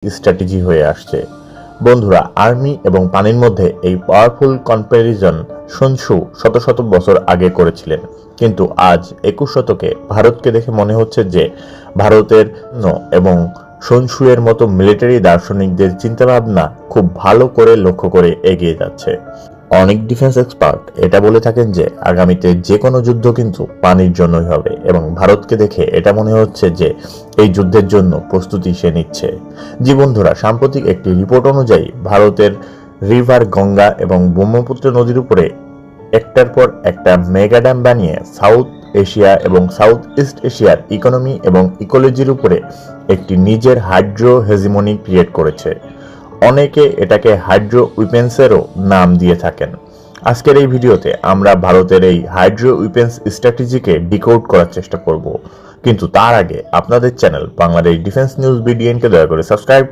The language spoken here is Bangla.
স্ট্র্যাটেজি হয়ে আসছে। বন্ধুরা, আর্মি এবং পানির মধ্যে এই পাওয়ারফুল কম্প্যারিজন sun tzu শত শত বছর আগে করেছিলেন, কিন্তু আজ 21 শতকে ভারতকে দেখে মনে হচ্ছে যে ভারতের এবং sun tzu এর মতো মিলিটারি দার্শনিকদের চিন্তাভাবনা খুব ভালো করে লক্ষ্য করে এগিয়ে যাচ্ছে। অনেক ডিফেন্স এক্সপার্ট এটা বলে থাকেন যে আগামীতে যে কোনো যুদ্ধ কিন্তু পানির জন্যই হবে, এবং ভারতকে দেখে এটা মনে হচ্ছে যে এই যুদ্ধের জন্য প্রস্তুতি সে নিচ্ছে। জি বন্ধুরা, সাম্প্রতিক একটি রিপোর্ট অনুযায়ী ভারতের রিভার গঙ্গা এবং ব্রহ্মপুত্র নদীর উপরে একটার পর একটা মেগা ড্যাম বানিয়ে সাউথ এশিয়া এবং সাউথ ইস্ট এশিয়ার ইকোনমি এবং ইকোলজির উপরে একটি নিজের হাইড্রো হেজিমনি ক্রিয়েট করেছে। অনেকে এটাকে হাইড্রো উইপেন্সেরও নাম দিয়ে থাকেন। আজকের এই ভিডিওতে আমরা ভারতের এই হাইড্রো উইপেন্স স্ট্র্যাটেজিকে ডিকোড করার চেষ্টা করব, কিন্তু তার আগে আপনাদের চ্যানেল বাংলাদেশ ডিফেন্স নিউজ বিডিএনকে দয়া করে সাবস্ক্রাইব